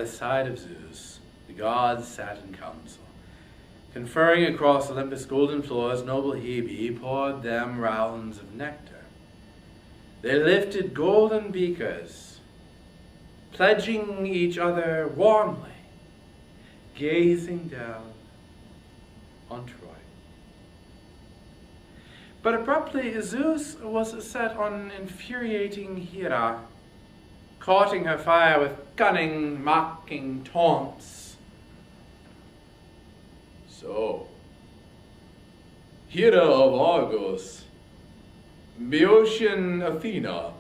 the side of Zeus, the gods sat in council. Conferring across Olympus' golden floors, noble Hebe poured them rounds of nectar. They lifted golden beakers, pledging each other warmly, gazing down on Troy. But abruptly, Zeus was set on infuriating Hera, courting her fire with cunning, mocking taunts. So, Hera of Argos, Boeotian Athena,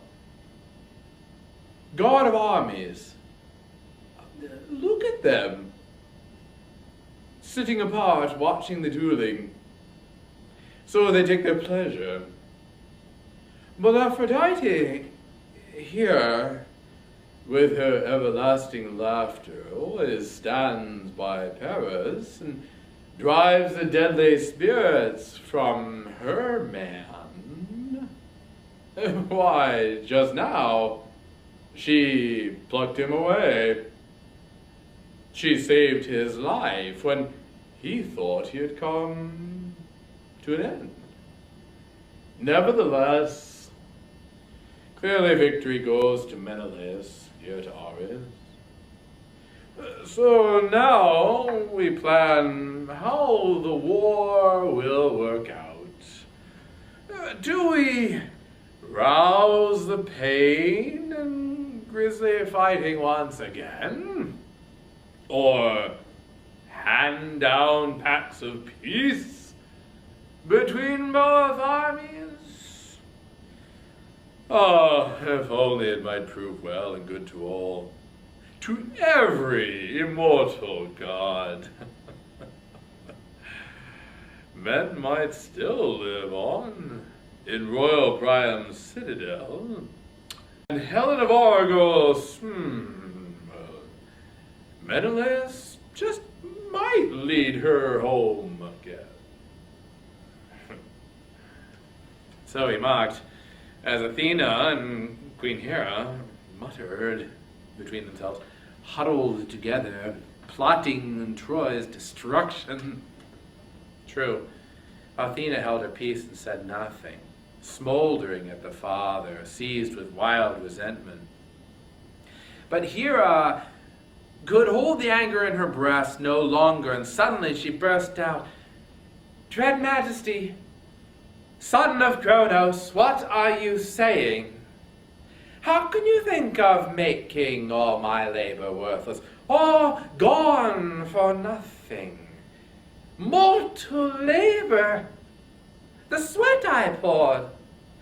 god of armies, look at them, sitting apart, watching the dueling. So they take their pleasure. But Aphrodite, here, with her everlasting laughter, always stands by Paris and drives the deadly spirits from her man. Why, just now, she plucked him away. She saved his life when he thought he had come to an end. Nevertheless, clearly victory goes to Menelaus, here to Ares. So now we plan how the war will work out. Do we rouse the pain and grisly fighting once again? Or hand down pacts of peace between both armies? Oh, if only it might prove well and good to all, to every immortal god. Men might still live on in royal Priam's citadel, and Helen of Argos, Menelaus just might lead her home again. So he mocked, as Athena and Queen Hera muttered between themselves, huddled together, plotting Troy's destruction. True, Athena held her peace and said nothing, smoldering at the father, seized with wild resentment. But Hera could hold the anger in her breast no longer, and suddenly she burst out, "Dread Majesty, son of Kronos, what are you saying? How can you think of making all my labor worthless, all gone for nothing? Mortal labor, the sweat I poured,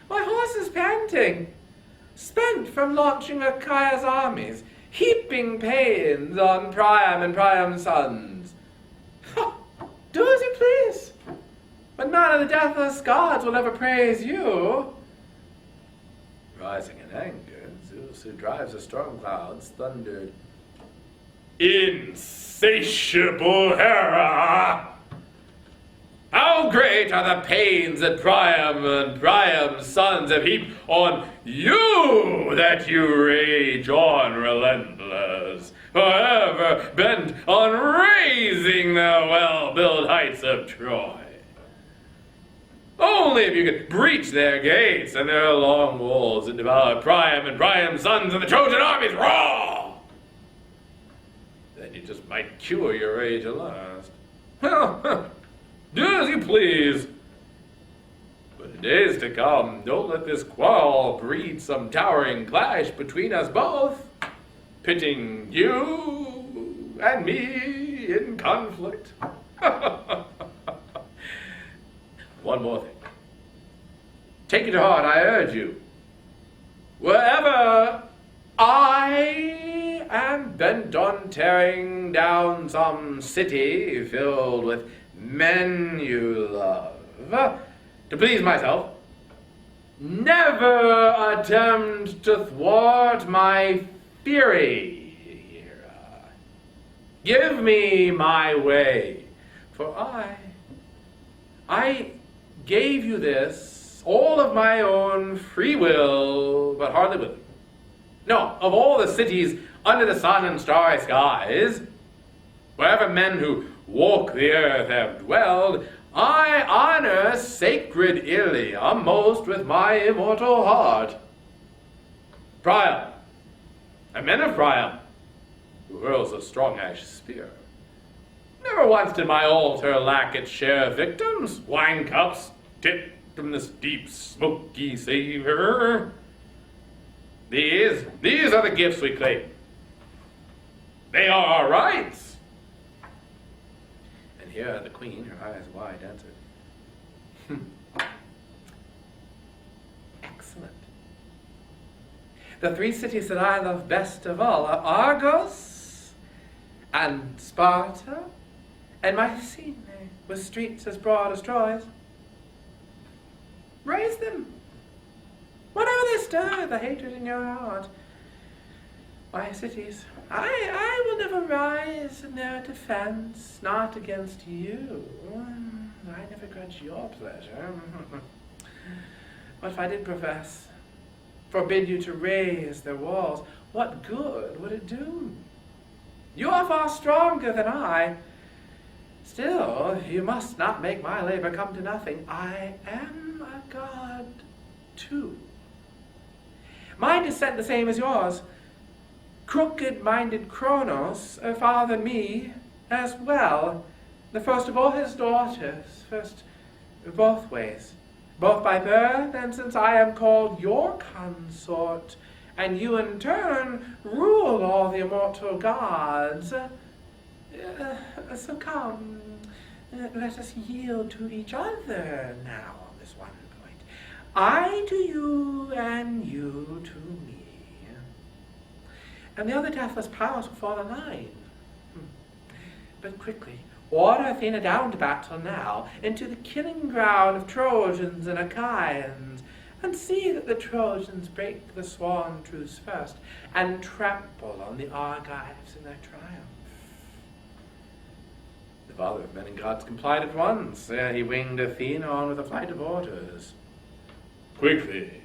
my horses panting, spent from launching Achaea's armies, heaping pains on Priam and Priam's sons. Do as you please, but none of the deathless gods will ever praise you." Rising in anger, Zeus, who drives the storm clouds, thundered, "Insatiable Hera! How great are the pains that Priam and Priam's sons have heaped on you, that you rage on relentless, forever bent on raising the well-built heights of Troy? Only if you could breach their gates and their long walls and devour Priam and Priam's sons and the Trojan armies raw, then you just might cure your rage at last. Well, do as you please. But in days to come, don't let this quarrel breed some towering clash between us both, pitting you and me in conflict. One more thing. Take it to heart, I urge you. Wherever I am bent on tearing down some city filled with men you love, to please myself, never attempt to thwart my fury here. Give me my way, for I gave you this, all of my own free will, but hardly willingly. No, of all the cities under the sun and starry skies, wherever men who walk the earth have dwelled, I honor sacred Iliad most with my immortal heart. Priam, and men of Priam, who hurls a strong ash spear, never once did my altar lack its share of victims, wine cups tipped from this deep smoky savor. These are the gifts we claim. They are our rights. And here the queen, her eyes wide, answered, excellent. The 3 cities that I love best of all are Argos and Sparta and Mycenae, with streets as broad as Troy's. Raise them. Whatever they stir, the hatred in your heart. My cities, I will never rise in their defense, not against you. I never grudge your pleasure. What if I did profess? Forbid you to raise their walls? What good would it do? You are far stronger than I. Still, you must not make my labor come to nothing. I am a god, too. My descent the same as yours. Crooked-minded Kronos fathered me as well, the first of all his daughters, first both ways, both by birth and since I am called your consort, and you in turn rule all the immortal gods. So come, let us yield to each other now on this one point. I to you, and you to me. And the other deathless powers will fall in line. But quickly, order Athena down to battle now, into the killing ground of Trojans and Achaeans, and see that the Trojans break the sworn truce first, and trample on the Argives in their triumph. The father of men and gods complied at once. He winged Athena on with a flight of orders. Quickly,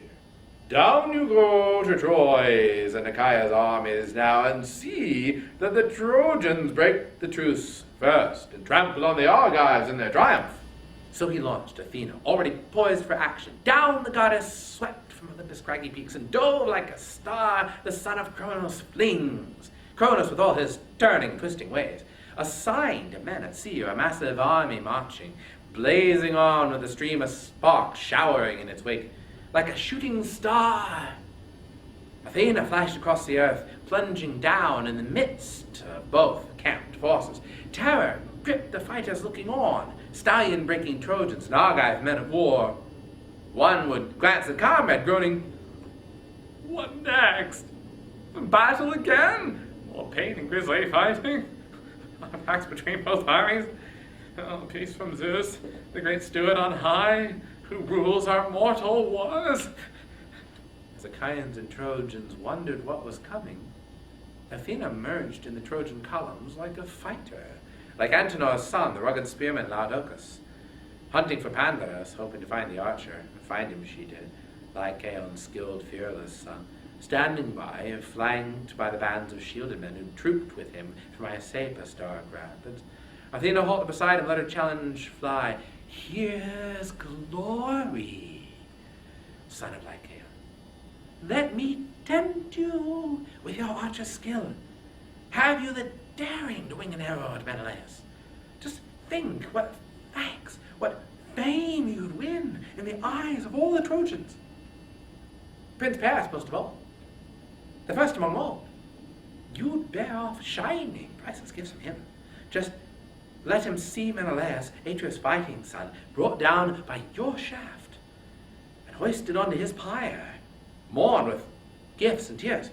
down you go to Troy's and Achaea's armies now, and see that the Trojans break the truce first, and trample on the Argives in their triumph. So he launched Athena, already poised for action. Down the goddess swept from Olympus' craggy peaks, and dove like a star the son of Kronos flings. Kronos, with all his turning, twisting ways, a sign to men at sea, or a massive army marching, blazing on with a stream of sparks showering in its wake, like a shooting star. Athena flashed across the earth, plunging down in the midst of both camped forces. Terror gripped the fighters looking on, stallion-breaking Trojans and Argive men of war. One would glance at comrade, groaning, "What next? Battle again? More pain and grisly fighting? Attacks between both armies? Oh, peace from Zeus, the great steward on high, who rules our mortal wars." As Achaeans and Trojans wondered what was coming, Athena merged in the Trojan columns like a fighter, like Antenor's son, the rugged spearman Laodocus, hunting for Pandarus, hoping to find the archer, and find him she did, Lycaon's skilled, fearless son, standing by, flanked by the bands of shielded men who trooped with him from Aesopus' dark rapids. Athena halted beside him, let her challenge fly. "Here's glory, son of Lycaon. Let me tempt you with your archer's skill. Have you the daring to wing an arrow at Menelaus? Just think what thanks, what fame you'd win in the eyes of all the Trojans. Prince Paris, most of all, the first among all. You'd bear off shining, priceless gifts from him. Just let him see Menelaus, Atreus' fighting son, brought down by your shaft and hoisted onto his pyre, mourn with gifts and tears.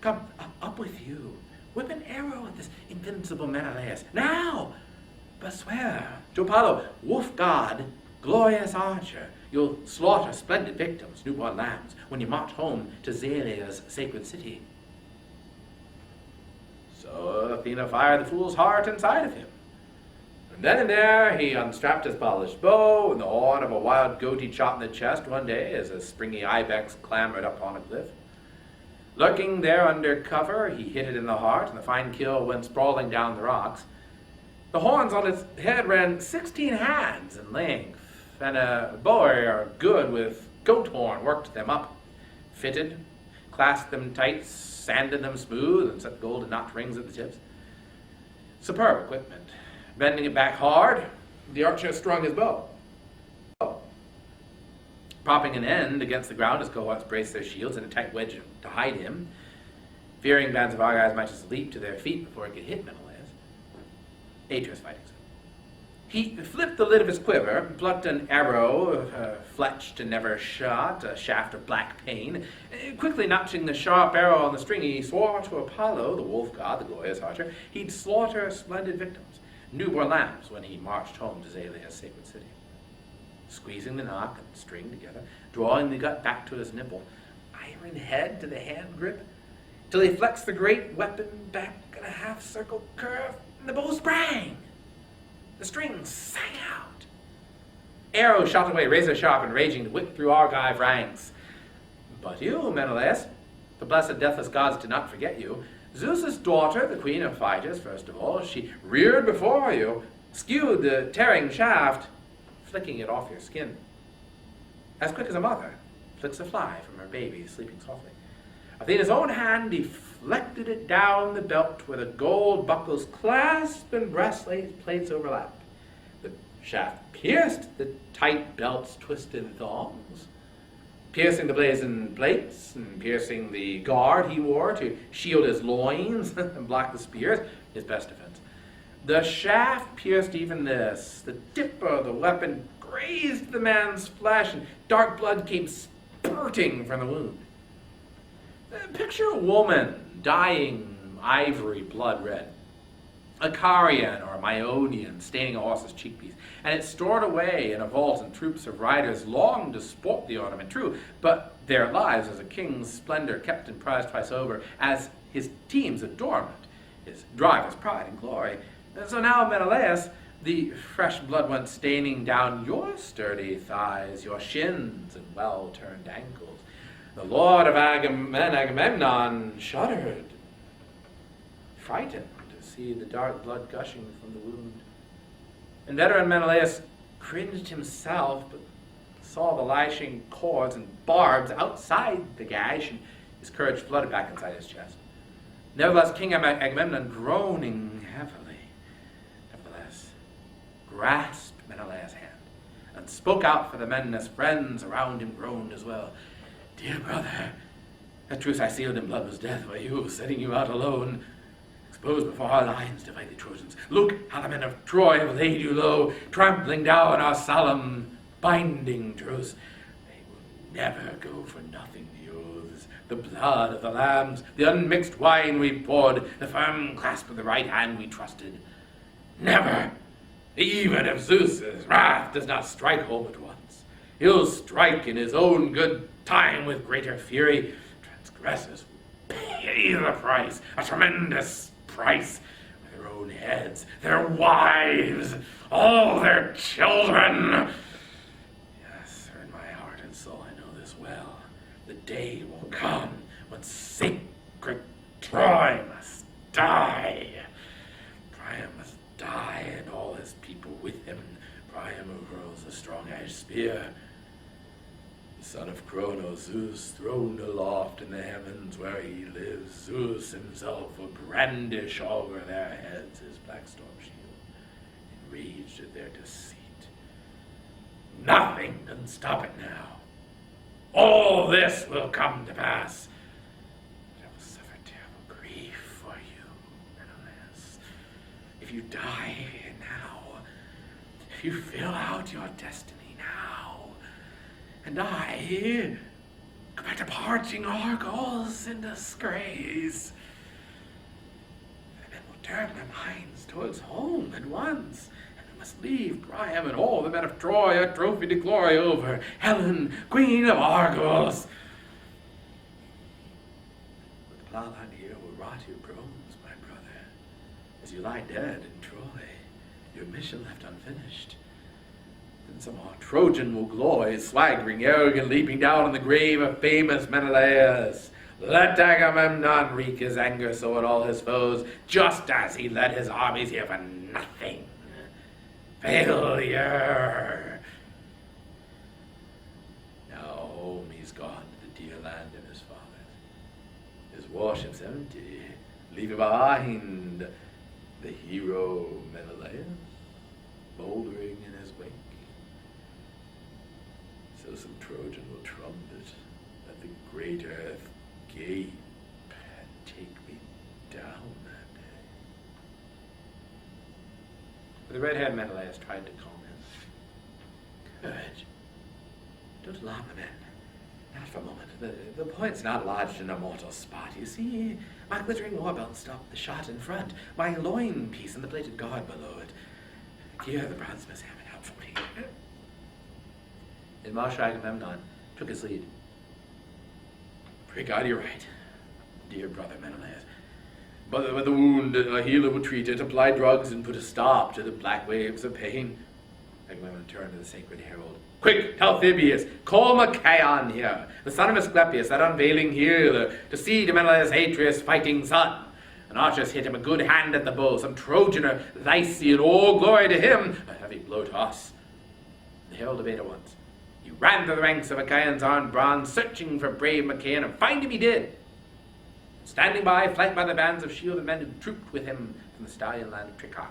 Come, up with you. Whip an arrow at this invincible Menelaus. Now! But swear to Apollo, wolf god, glorious archer, you'll slaughter splendid victims, newborn lambs, when you march home to Zalia's sacred city." So Athena fired the fool's heart inside of him. And then and there he unstrapped his polished bow, and the horn of a wild goat he shot in the chest one day as a springy ibex clambered up on a cliff. Lurking there under cover, he hit it in the heart, and the fine kill went sprawling down the rocks. The horns on its head ran 16 hands in length, and a bowyer good with goat horn worked them up, fitted, clasped them tight, sanded them smooth, and set golden notch rings at the tips. Superb equipment. Bending it back hard, the archer strung his bow. Propping an end against the ground, his cohorts braced their shields in a tight wedge to hide him, fearing bands of Argives might just leap to their feet before it could hit Menelaus. Atreus fighting. He flipped the lid of his quiver, plucked an arrow, fletched and never shot, a shaft of black pain. Quickly notching the sharp arrow on the string, he swore to Apollo, the wolf god, the glorious archer, he'd slaughter splendid victims, newborn lambs, when he marched home to Zalia's sacred city. Squeezing the knock and string together, drawing the gut back to his nipple, iron head to the hand grip, till he flexed the great weapon back in a half-circle curve, and the bow sprang. The string sang out. Arrow shot away, razor sharp and raging, to whip through Argive ranks. But you, Menelaus, the blessed deathless gods did not forget you. Zeus's daughter, the queen of fighters, first of all, she reared before you, skewed the tearing shaft, flicking it off your skin. As quick as a mother flicks a fly from her baby sleeping softly. Athena's own hand deflected it down the belt where the gold buckles clasp and breastplate plates overlap. The shaft pierced the tight belt's twisted thongs, piercing the blazoned plates and piercing the guard he wore to shield his loins and block the spears, his best defense. The shaft pierced even this. The tip of the weapon grazed the man's flesh, and dark blood came spurting from the wound. Picture a woman dying ivory blood red, a Carian or a Myonian staining a horse's cheekpiece, and it's stored away in a vault, and troops of riders long to sport the ornament, true, but their lives as a king's splendor kept and prized twice over, as his team's adornment, his driver's pride and glory. And so now, Menelaus, the fresh blood went staining down your sturdy thighs, your shins and well-turned ankles. The lord of Agamemnon shuddered, frightened to see the dark blood gushing from the wound. And veteran Menelaus cringed himself, but saw the lashing cords and barbs outside the gash, and his courage flooded back inside his chest. Nevertheless, King Agamemnon, groaning heavily, grasped Menelaus' hand and spoke out for the men as friends around him groaned as well. Dear brother, at truce I sealed in blood was death by you, setting you out alone, exposed before our lines to fight the Trojans. Look how the men of Troy have laid you low, trampling down our solemn binding truce. They will never go for nothing, the oaths, the blood of the lambs, the unmixed wine we poured, the firm clasp of the right hand we trusted. Never! Even if Zeus's wrath does not strike home at once, he'll strike in his own good time with greater fury. Transgressors will pay the price, a tremendous price, with their own heads, their wives, all their children. Yes, in my heart and soul I know this well. The day will come when sacred Troy must die. Priam must die, and all his people with him. Priam who hurls the strong-edged spear. The son of Cronos, Zeus, throned aloft in the heavens where he lives. Zeus himself will brandish over their heads his black storm shield, enraged at their deceit. Nothing can stop it now. All this will come to pass. But I will suffer terrible grief for you, Menelaus. If you die now, if you fill out your destiny now, and I go back to parching Argos in disgrace, the men will turn their minds towards home at once, and we must leave Priam and all the men of Troy a trophy to glory over, Helen, queen of Argos. But the plowland here will rot your bones, my brother, as you lie dead in Troy, your mission left unfinished. Then some Trojan will glory, swaggering, arrogant, leaping down on the grave of famous Menelaus, Let Agamemnon wreak his anger so at all his foes, just as he led his armies here for nothing. Failure! Now home he's gone to the dear land of his fathers. His warship's empty, leaving behind the hero Menelaus, mouldering in his wake. So some Trojan will trumpet at the great earth gape and take me down that day. The red-haired Menelaus tried to calm him. Courage. Don't alarm him, men. Not for a moment. The point's not lodged in a mortal spot. You see, my glittering war belt stopped the shot in front. My loin piece and the plated guard below it. Here the bronzesmiths have it out for me. And Marshal Agamemnon took his lead. Pray God you're right, dear brother Menelaus. But with the wound, a healer will treat it, apply drugs, and put a stop to the black waves of pain. Agamemnon turned to the sacred herald. Quick, tell Thebius, call Machaon here, the son of Asclepius, that unveiling healer, to see to Menelaus' Atreus' fighting son. And archers hit him a good hand at the bow, some Trojan or Lycian, all glory to him, a heavy blow to us. The herald obeyed at once. He ran through the ranks of Achaeans armed bronze, searching for brave Machaon, and find him he did. Standing by, flanked by the bands of shielded men who trooped with him from the stallion land of Tricca.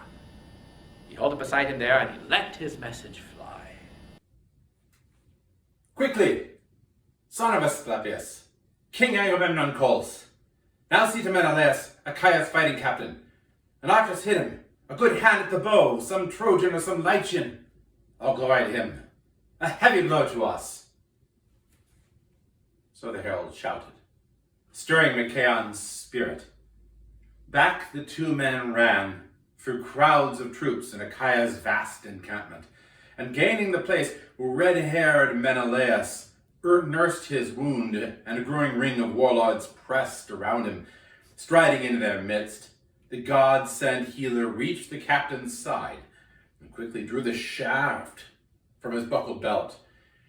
He halted beside him there, and he let his message fly. Quickly, son of Asclepius, King Agamemnon calls. Now see to Menelaus, Achaea's fighting captain. An archer hit him, a good hand at the bow, some Trojan or some Lycian. All glory to him. A heavy blow to us. So the herald shouted, stirring Machaon's spirit. Back the two men ran through crowds of troops in Achaea's vast encampment, and gaining the place where red-haired Menelaus nursed his wound, and a growing ring of warlords pressed around him. Striding into their midst, the god-sent healer reached the captain's side and quickly drew the shaft from his buckled belt.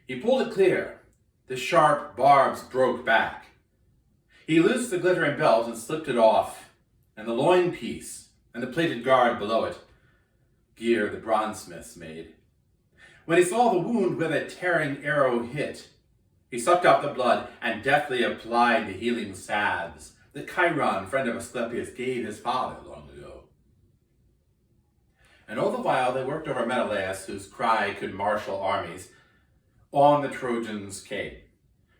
He pulled it clear. The sharp barbs broke back. He loosed the glittering belt and slipped it off, and the loin piece and the plated guard below it, gear the bronzesmiths made. When he saw the wound where the tearing arrow hit, he sucked out the blood and deftly applied the healing salves that Chiron, friend of Asclepius, gave his father long ago. And all the while they worked over Menelaus, whose cry could marshal armies. On the Trojans came,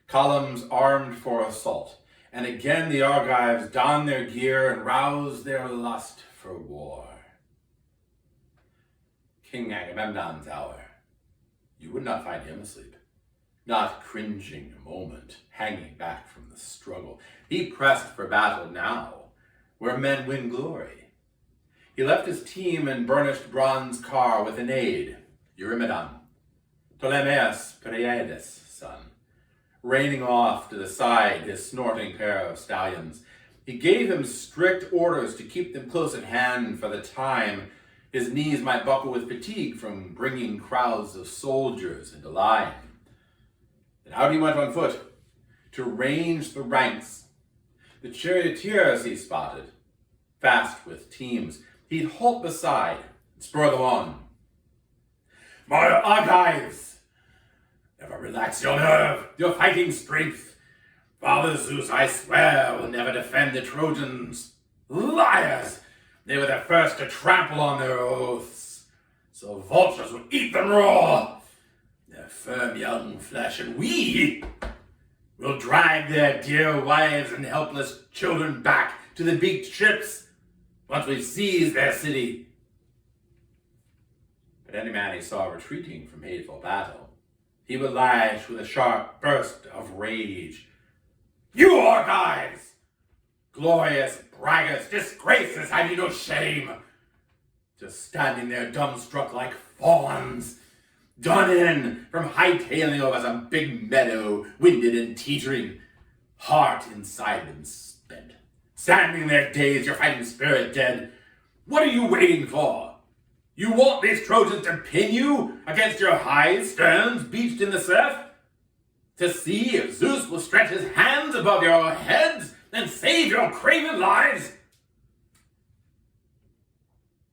columns armed for assault, and again the Argives donned their gear and roused their lust for war. King Agamemnon's hour. You would not find him asleep, not cringing a moment, hanging back from the struggle. He pressed for battle now, where men win glory. He left his team in burnished bronze car with an aide, Eurymedon, Ptolemais Pereides' son, reining off to the side his snorting pair of stallions. He gave him strict orders to keep them close at hand for the time his knees might buckle with fatigue from bringing crowds of soldiers into line. And out he went on foot to range the ranks. The charioteers he spotted, fast with teams. He'd halt beside and spur them on. My Argives, never relax your nerve, your fighting strength. Father Zeus, I swear, will never defend the Trojans. Liars! They were the first to trample on their oaths, so vultures will eat them raw. Their firm young flesh, and we will drag their dear wives and helpless children back to the big ships once we've seized their city. But any man he saw retreating from hateful battle, he would lash with a sharp burst of rage. You Argives! Glorious braggarts, disgraces, have you no shame? Just standing there dumbstruck like fawns, done in from hightailing over some big meadow, winded and teetering, heart inside them spent. Standing there dazed, your fighting spirit dead. What are you waiting for? You want these Trojans to pin you against your high sterns beached in the surf? to see if Zeus will stretch his hands above your heads and save your craven lives.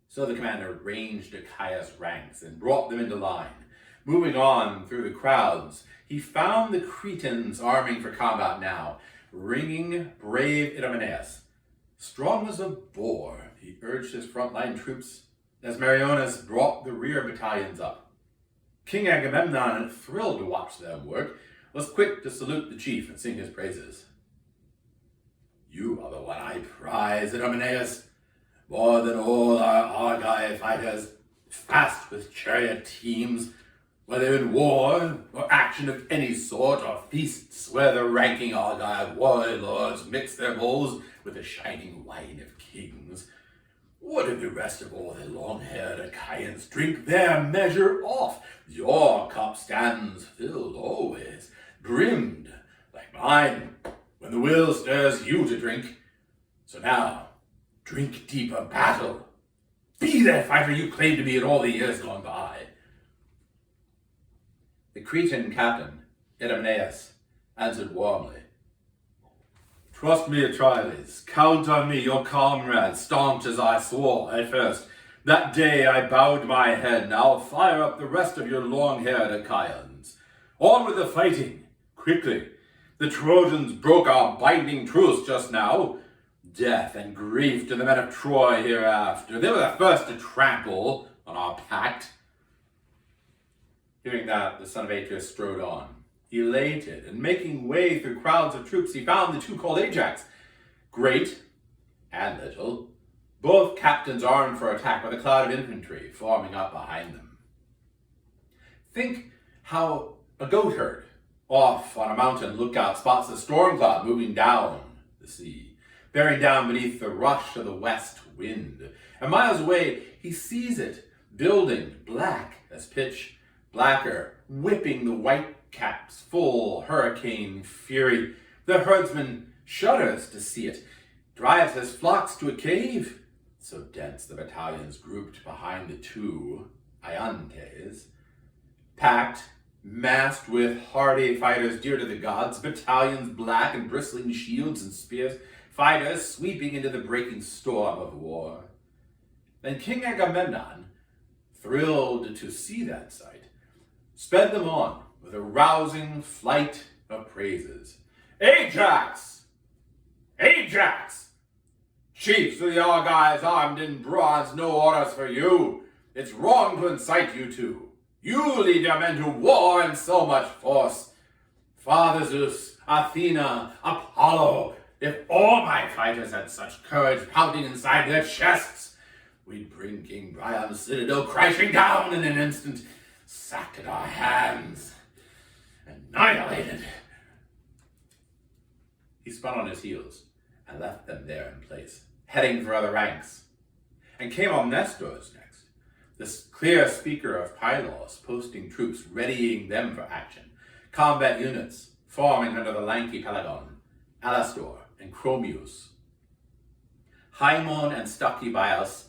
So the commander ranged Achaea's ranks and brought them into line. Moving on through the crowds, he found the Cretans arming for combat now, ringing brave Idomeneus. Strong as a boar, he urged his frontline troops as Meriones brought the rear battalions up. King Agamemnon, thrilled to watch them work, was quick to salute the chief and sing his praises. You are the one I prize, Idomeneus, more than all our Argive fighters, fast with chariot teams, whether in war or action of any sort, or feasts where the ranking Argive warlords mix their bowls with the shining wine of kings. What did the rest of all the long-haired Achaeans drink their measure off? Your cup stands filled always, brimmed like mine, when the will stirs you to drink. So now, drink deeper battle. Be that fighter you claim to be in all the years gone by. The Cretan captain, Idomeneus, answered warmly. Trust me, Atrides. Count on me, your comrade, staunch as I swore at first. That day I bowed my head. Now fire up the rest of your long-haired Achaeans. On with the fighting, quickly. The Trojans broke our binding truce just now. Death and grief to the men of Troy hereafter. They were the first to trample on our pact. Hearing that, the son of Atreus strode on. Elated, and making way through crowds of troops, he found the two called Ajax. Great and little, both captains armed for attack with a cloud of infantry forming up behind them. Think how a goatherd off on a mountain lookout spots a storm cloud moving down the sea, bearing down beneath the rush of the west wind. And miles away, he sees it building black as pitch, blacker, whipping the white caps full hurricane fury. The herdsman shudders to see it, drives his flocks to a cave. So dense the battalions grouped behind the two Iontes, packed, massed with hardy fighters dear to the gods, battalions black and bristling shields and spears, fighters sweeping into the breaking storm of war. Then King Agamemnon, thrilled to see that sight, sped them on with a rousing flight of praises. Ajax! Ajax! Chiefs of the Argives armed in bronze, no orders for you. It's wrong to incite you to. You lead your men to war in so much force. Father Zeus, Athena, Apollo, if all my fighters had such courage pounding inside their chests, we'd bring King Priam's citadel crashing down in an instant, sacked at our hands, annihilated. He spun on his heels and left them there in place, heading for other ranks, and came on Nestor's next, this clear speaker of Pylos, posting troops, readying them for action, combat units forming under the lanky Pelagon, Alastor and Chromius, Haemon and Stachybius,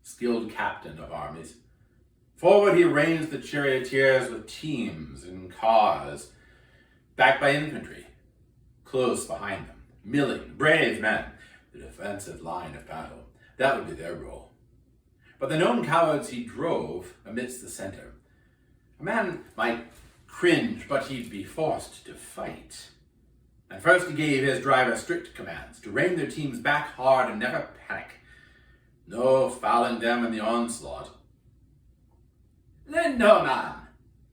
skilled captain of armies. Forward he ranged the charioteers with teams and cars, backed by infantry, close behind them, milling, brave men, the defensive line of battle. That would be their role. But the known cowards he drove amidst the center. A man might cringe, but he'd be forced to fight. And first he gave his driver strict commands to rein their teams back hard and never panic. No fouling them in the onslaught. Let no man,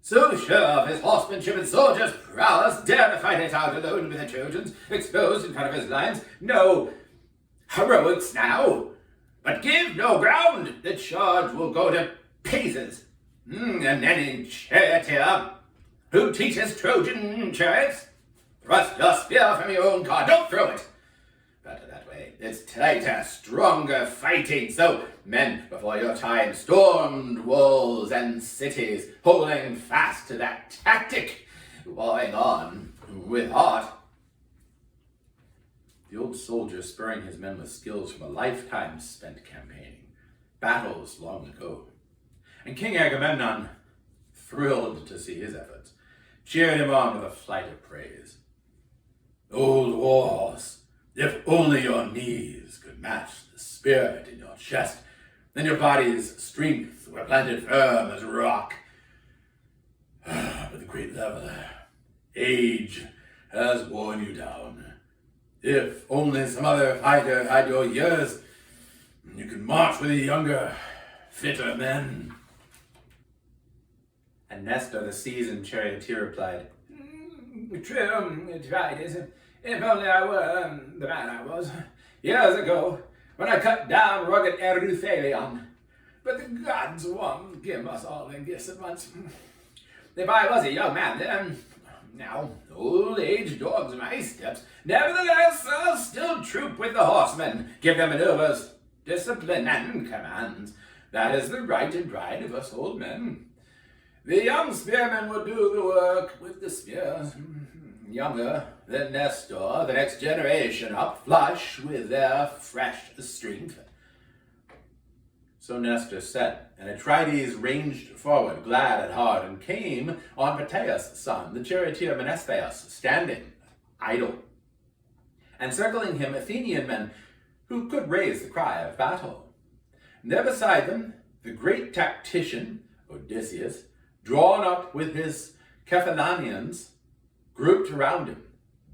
so sure of his horsemanship and soldiers' prowess, dare to fight it out alone with the Trojans, exposed in front of his lines. No heroics now, but give no ground. The charge will go to pieces. And any charioteer who teaches Trojan chariots, thrust your spear from your own car. Don't throw it. Better that way. It's tighter, stronger fighting. So men before your time stormed walls and cities, holding fast to that tactic, warring on with heart. The old soldier spurring his men with skills from a lifetime spent campaigning, battles long ago. And King Agamemnon, thrilled to see his efforts, cheered him on with a flight of praise. Old wars, if only your knees could match the spirit in your chest, then your body's strength were planted firm as rock. But the great leveler, age has worn you down. If only some other fighter had your years, you could march with younger, fitter men. And Nestor, the seasoned charioteer, replied, True, it's right. If only I were the man I was years ago, when I cut down rugged Eruthalion. But the gods won't give us all their gifts at once. If I was a young man then, now old age dogs my steps. Nevertheless, I'll still troop with the horsemen, give them maneuvers, discipline, and commands. That is the right and pride of us old men. The young spearmen will do the work with the spears. Younger than Nestor, the next generation, up flush with their fresh strength. So Nestor said, and Atrides ranged forward, glad at heart, and came on Peteus' son, the charioteer Menestheus, standing, idle, and circling him Athenian men who could raise the cry of battle. And there beside them, the great tactician, Odysseus, drawn up with his Cephalonians, grouped around him,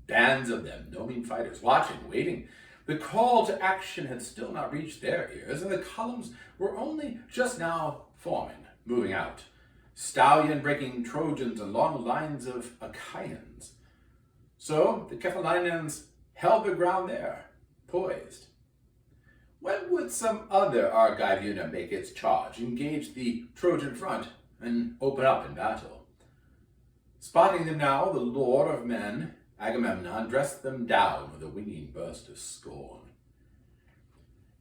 bands of them, no mean fighters, watching, waiting. The call to action had still not reached their ears, and the columns were only just now forming, moving out, stallion-breaking Trojans and long lines of Achaeans. So the Cephalonians held their ground there, poised. When would some other Argive unit make its charge, engage the Trojan front, and open up in battle? Spotting them now, the lord of men, Agamemnon, dressed them down with a winging burst of scorn.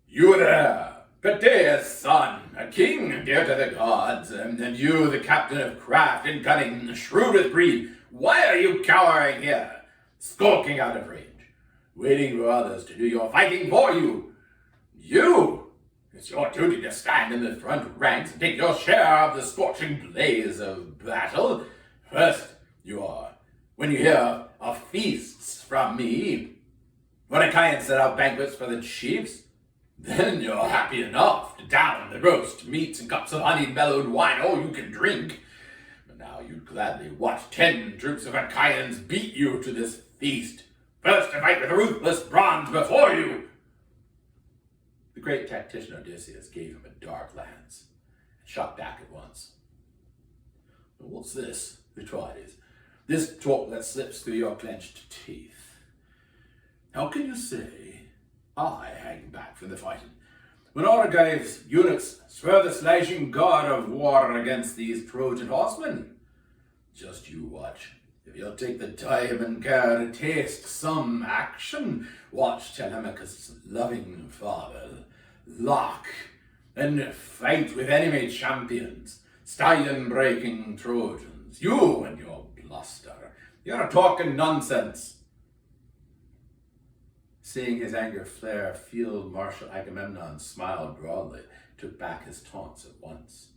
You there, Peteus' son, a king dear to the gods, and you, the captain of craft and cunning, shrewd with greed, why are you cowering here, skulking out of range, waiting for others to do your fighting for you? It's your duty to stand in the front ranks and take your share of the scorching blaze of battle. First, when you hear of feasts from me, when Achaeans set out banquets for the chiefs, then you're happy enough to down the roast meats and cups of honey-mellowed wine all you can drink. But now you'd gladly watch 10 troops of Achaeans beat you to this feast, first to fight with ruthless bronze before you. The great tactician Odysseus gave him a dark glance and shot back at once. What's this, Atrides? This talk that slips through your clenched teeth. How can you say I hang back from the fighting, when Argives' eunuchs swear the slashing god of war against these Trojan horsemen? Just you watch. If you'll take the time and care to taste some action, watch Telemachus' loving father lock and fight with enemy champions, stallion-breaking Trojans. You and your bluster. You're talking nonsense. Seeing his anger flare, Field Marshal Agamemnon smiled broadly, took back his taunts at once.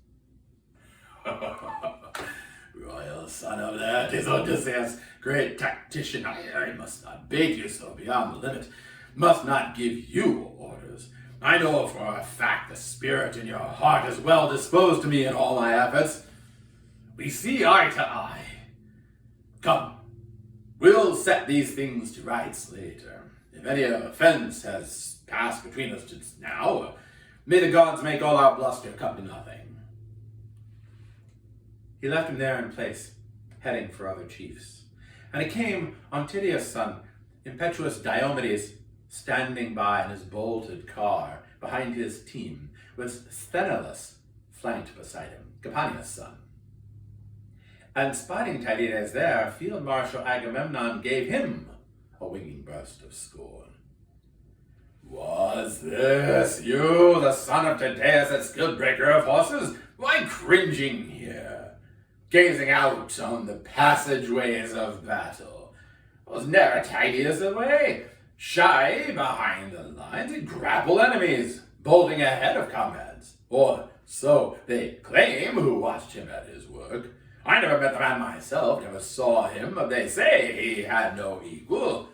Royal son of that is Odysseus, great tactician. I must not bait you so beyond the limit, must not give you orders. I know for a fact the spirit in your heart is well disposed to me in all my efforts. We see eye to eye. Come, we'll set these things to rights later. If any offense has passed between us just now, may the gods make all our bluster come to nothing. He left him there in place, heading for other chiefs. And it came on Tydeus' son, impetuous Diomedes, standing by in his bolted car, behind his team, with Sthenelus flanked beside him, Capaneus' son. And spotting Tydeus there, Field Marshal Agamemnon gave him a winging burst of scorn. Was this you, the son of Tydeus, that skilled breaker of horses? Why cringing here, gazing out on the passageways of battle? Was ne'er Tydeus away, shy behind the lines, and grapple enemies, bolting ahead of comrades? Or so they claim who watched him at his work. I never met the man myself, never saw him, but they say he had no equal.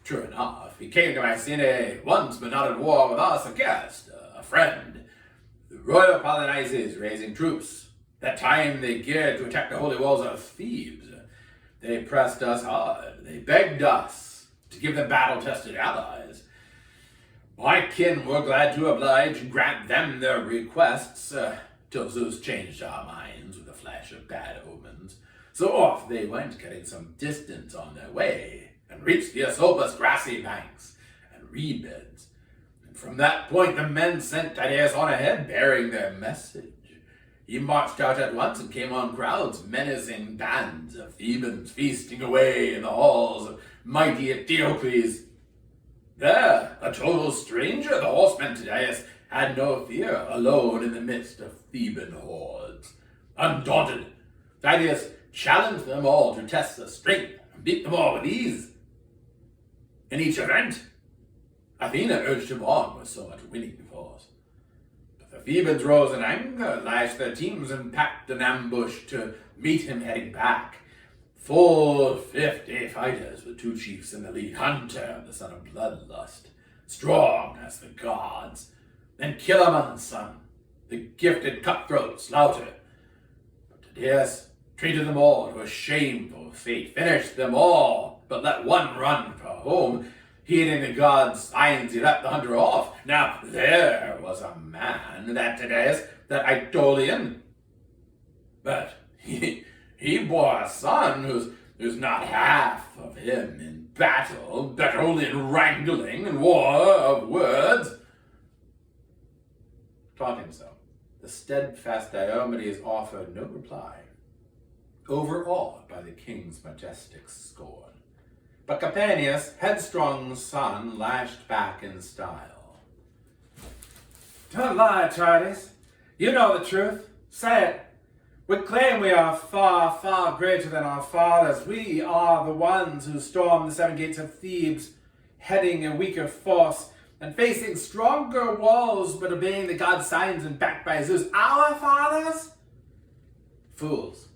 True enough, he came to Mycenae once, but not at war with us, a guest, a friend. The royal Polynices raising troops. That time they geared to attack the holy walls of Thebes. They pressed us hard. They begged us to give them battle-tested allies. My kin were glad to oblige and grant them their requests, till Zeus changed our minds with a flash of bad omens. So off they went, getting some distance on their way, and reached the Asopus grassy banks and reed beds. And from that point the men sent Tydeus on ahead, bearing their message. He marched out at once and came on crowds, menacing bands of Thebans feasting away in the halls of mighty Eteocles. There, a total stranger, the horseman Tydeus had no fear, alone in the midst of Theban hordes. Undaunted, Tydeus challenged them all to test their strength and beat them all with ease. In each event, Athena urged him on with so much winning force. But the Thebans rose in anger, lashed their teams, and packed an ambush to meet him heading back. Full 50 fighters with 2 chiefs in the lead, Hunter, the son of Bloodlust, strong as the gods, then Kilaman's son, the gifted cutthroat Slaughter. But Tydeus treated them all to a shameful fate, finished them all, but let one run for home. Heeding the gods' signs, he let the hunter off. Now there was a man, that Tydeus, that Aetolian, but he bore a son who's not half of him in battle, better only in wrangling and war of words. Taunting so, the steadfast Diomedes offered no reply, overawed by the king's majestic scorn. But Capaneus, headstrong son, lashed back in style. Don't lie, Tydeus. You know the truth. Say it. We claim we are far, far greater than our fathers. We are the ones who stormed the 7 gates of Thebes, heading a weaker force and facing stronger walls, but obeying the god's signs and backed by Zeus. Our fathers? Fools.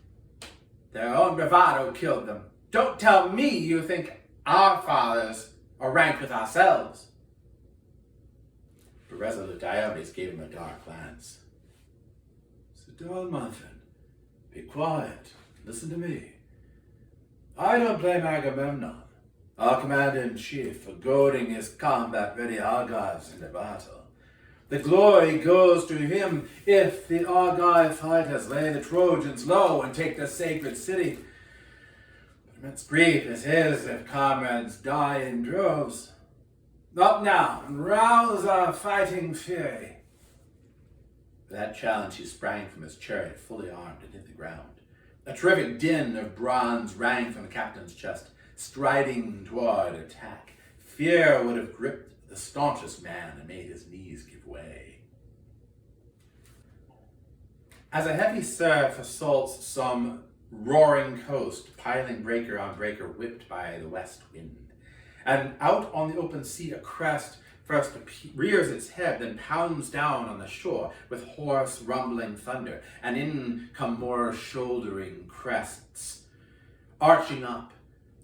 Their own bravado killed them. Don't tell me you think our fathers are ranked with ourselves. The resolute Diomedes gave him a dark glance. Sit down, my friend. Be quiet. Listen to me. I don't blame Agamemnon, our commander-in-chief, for goading his combat-ready Argives into battle. The glory goes to him if the Argive fighters lay the Trojans low and take the sacred city. But immense grief is his if comrades die in droves. Up now and rouse our fighting fury. For that challenge he sprang from his chariot, fully armed, and hit the ground. A terrific din of bronze rang from the captain's chest, striding toward attack. Fear would have gripped the staunchest man and made his knees give way. As a heavy surf assaults some roaring coast, piling breaker on breaker, whipped by the west wind, and out on the open sea a crest first rears its head, then pounds down on the shore with hoarse, rumbling thunder, and in come more shouldering crests, arching up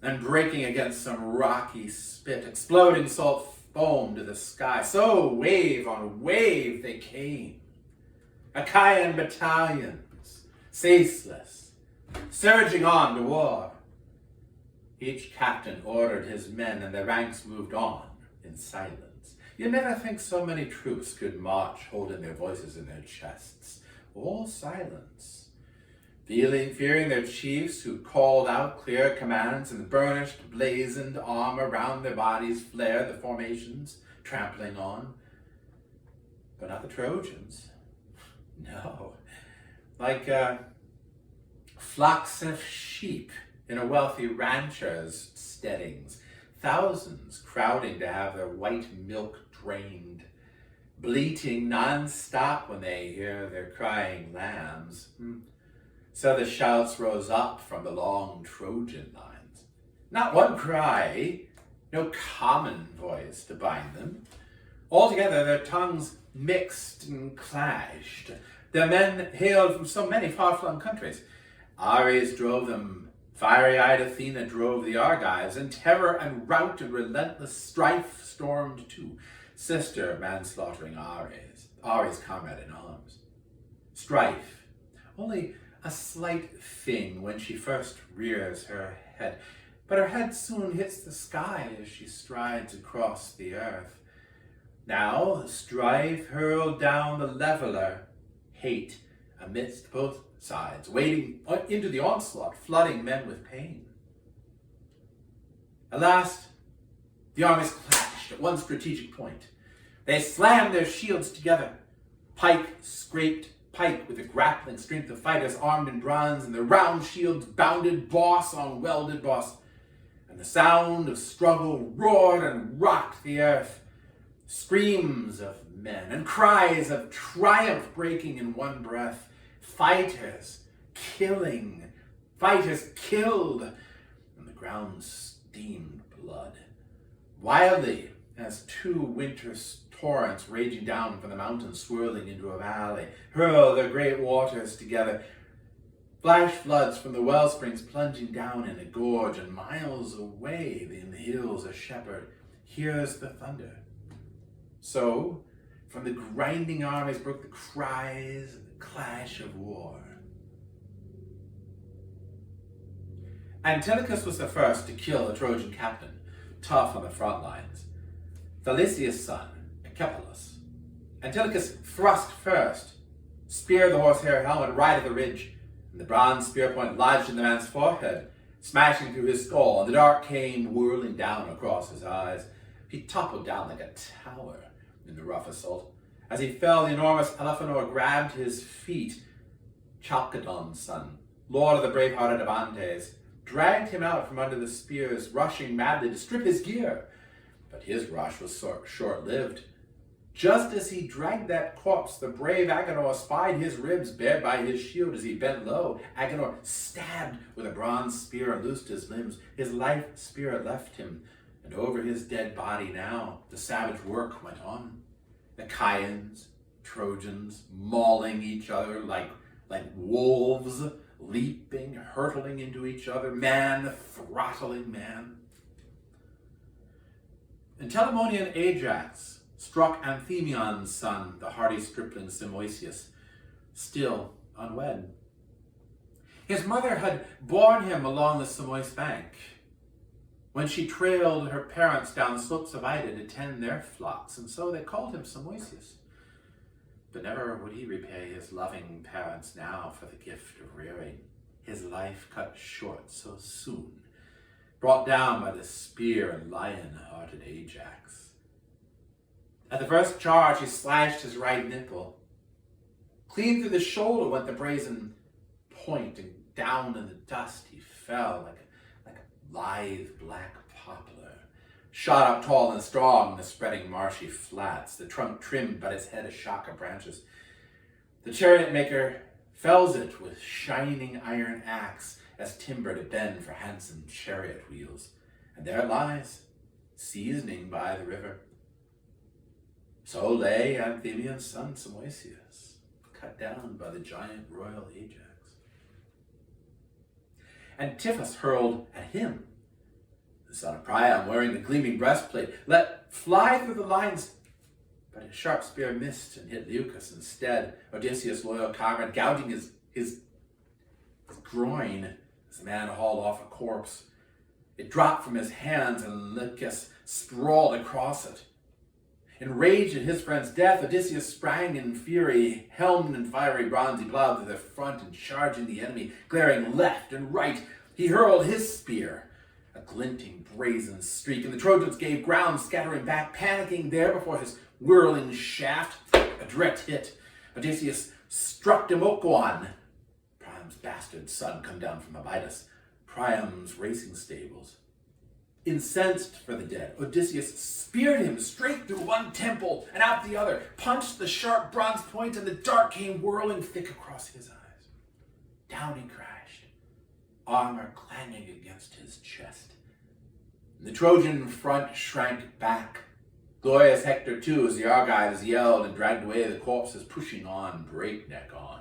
and breaking against some rocky spit, exploding salt foam to the sky. So wave on wave they came, Achaean battalions, ceaseless, surging on to war. Each captain ordered his men, and the ranks moved on in silence. You never think so many troops could march holding their voices in their chests. All silence. Fearing their chiefs who called out clear commands, and the burnished, blazoned armor round their bodies flared the formations, trampling on. But not the Trojans. No. Like flocks of sheep in a wealthy rancher's steadings, thousands crowding to have their white milk drained, bleating non-stop when they hear their crying lambs. So the shouts rose up from the long Trojan lines. Not one cry, no common voice to bind them. Altogether their tongues mixed and clashed. Their men hailed from so many far-flung countries. Ares drove them, fiery-eyed Athena drove the Argives, and terror and rout and relentless strife stormed too, sister manslaughtering Ares' comrade in arms. Strife, only a slight thing when she first rears her head, but her head soon hits the sky as she strides across the earth. Now strife hurled down the leveler, hate amidst both sides, wading into the onslaught, flooding men with pain. At last, the armies clashed at one strategic point. They slammed their shields together. Pike scraped pike with the grappling strength of fighters armed in bronze, and the round shields bounded boss on welded boss. And the sound of struggle roared and rocked the earth. Screams of men and cries of triumph breaking in one breath. Fighters killed, and the ground steamed blood. Wildly, as two winter torrents raging down from the mountains, swirling into a valley, hurl their great waters together. Flash floods from the well springs plunging down in a gorge, and miles away in the hills a shepherd hears the thunder. So, from the grinding armies broke the cries and the clash of war. Antilochus was the first to kill the Trojan captain, tough on the front lines. Thalesius' son, Echepolus. Antilochus thrust first, speared the horsehair helmet right at the ridge, and the bronze spear point lodged in the man's forehead, smashing through his skull, and the dark came whirling down across his eyes. He toppled down like a tower in the rough assault. As he fell, the enormous Elephenor grabbed his feet. Chalcodon's son, lord of the brave-hearted Abantes, dragged him out from under the spears, rushing madly to strip his gear. But his rush was short-lived. Just as he dragged that corpse, the brave Agenor spied his ribs bared by his shield as he bent low. Agenor stabbed with a bronze spear and loosed his limbs. His life spirit left him, and over his dead body now the savage work went on. The Chians, Trojans, mauling each other like wolves, leaping, hurtling into each other, man throttling man. And Telamonian Ajax struck Anthemion's son, the hardy stripling Simoisius, still unwed. His mother had borne him along the Simois bank when she trailed her parents down slopes of Ida to tend their flocks, and so they called him Simoisius. But never would he repay his loving parents now for the gift of rearing, his life cut short so soon, brought down by the spear and lion-hearted Ajax. At the first charge, he slashed his right nipple. Clean through the shoulder went the brazen point, and down in the dust he fell like a lithe black poplar, shot up tall and strong in the spreading marshy flats, the trunk trimmed but its head a shock of branches. The chariot maker fells it with shining iron axe as timber to bend for handsome chariot wheels, and there it lies, seasoning by the river. So lay Anthemion's son Simoisius, cut down by the giant royal Ajax. And Tiphys hurled at him, the son of Priam, wearing the gleaming breastplate, let fly through the lines, but his sharp spear missed and hit Leucus instead, Odysseus' loyal comrade, gouging his groin as the man hauled off a corpse. It dropped from his hands, and Leucus sprawled across it. Enraged at his friend's death, Odysseus sprang in fury, helmed in fiery bronze. He plowed to the front and charging the enemy, glaring left and right, he hurled his spear, a glinting brazen streak, and the Trojans gave ground, scattering back, panicking there before his whirling shaft. A direct hit. Odysseus struck Democoon, Priam's bastard son come down from Abydos, Priam's racing stables. Incensed for the dead, Odysseus speared him straight through one temple and out the other, punched the sharp bronze point, and the dart came whirling thick across his eyes. Down he crashed, armor clanging against his chest. And the Trojan front shrank back. Glorious Hector, too, as the Argives yelled and dragged away the corpses, pushing on, breakneck on.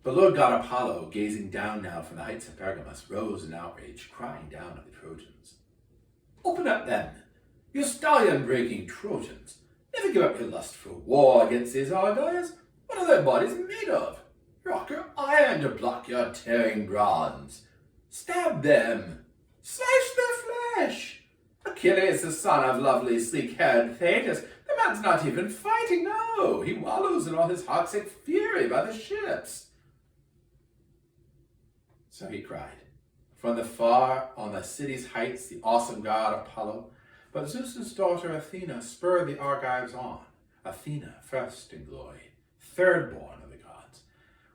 But Lord god Apollo, gazing down now from the heights of Pergamus, rose in outrage, crying down at the Trojans. Open up then, you stallion-breaking Trojans. Never give up your lust for war against these Argives. What are their bodies made of? Rock or iron to block your tearing bronze. Stab them. Slash their flesh. Achilles, the son of lovely, sleek-haired Thetis, the man's not even fighting, no. He wallows in all his heartsick fury by the ships. So he cried. From the far, on the city's heights, the awesome god Apollo, but Zeus's daughter Athena spurred the Argives on. Athena, first in glory, third-born of the gods.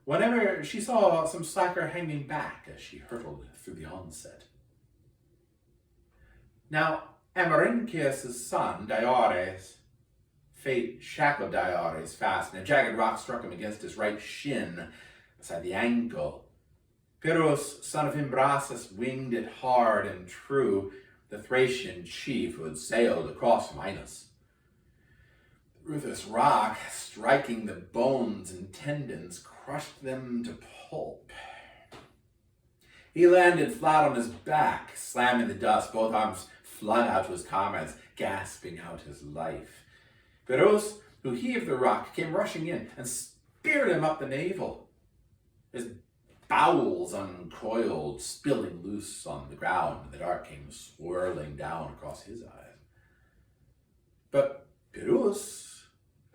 Whenever she saw some slacker hanging back as she hurtled through the onset. Now, Amarynceus' son, Diores, fate shackled Diores fast, and a jagged rock struck him against his right shin, beside the ankle. Pyrrhus, son of Imbrasus, winged it hard and true, the Thracian chief who had sailed across Minos. The ruthless rock, striking the bones and tendons, crushed them to pulp. He landed flat on his back, slamming the dust, both arms flung out to his comrades, gasping out his life. Pyrrhus, who heaved the rock, came rushing in and speared him up the navel. His bowels uncoiled, spilling loose on the ground, and the dart came swirling down across his eyes. But Pyrrhus,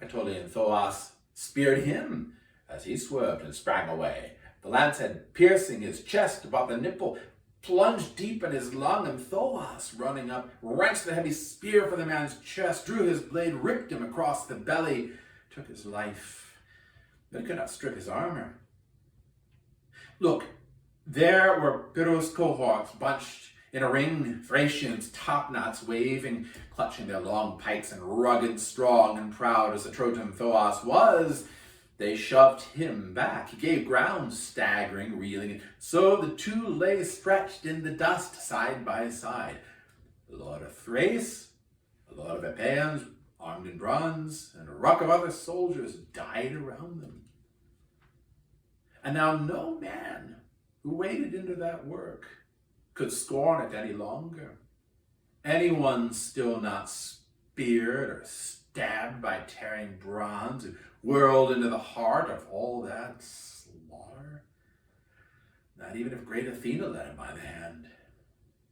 Aetolian Thoas, speared him as he swerved and sprang away. The lance head piercing his chest above the nipple, plunged deep in his lung, and Thoas, running up, wrenched the heavy spear from the man's chest, drew his blade, ripped him across the belly, took his life, but it could not strip his armor. Look, there were Pyrrhus' cohorts bunched in a ring, Thracians, top-knots waving, clutching their long pikes, and rugged, strong, and proud as the Trojan Thoas was. They shoved him back. He gave ground, staggering, reeling, and so the two lay stretched in the dust side by side. The lord of Thrace, the lord of Epeans, armed in bronze, and a ruck of other soldiers died around them. And now no man who waded into that work could scorn it any longer. Anyone still not speared or stabbed by tearing bronze, who whirled into the heart of all that slaughter, not even if great Athena led him by the hand,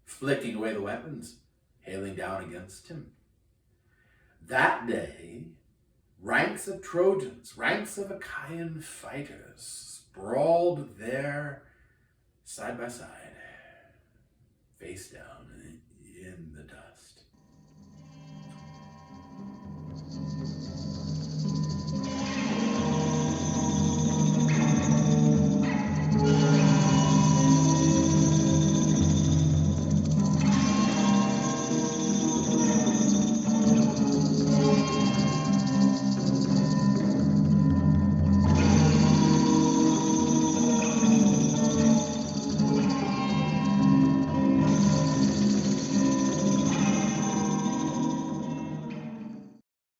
flicking away the weapons, hailing down against him. That day, ranks of Trojans, ranks of Achaean fighters, sprawled there, side by side, face down.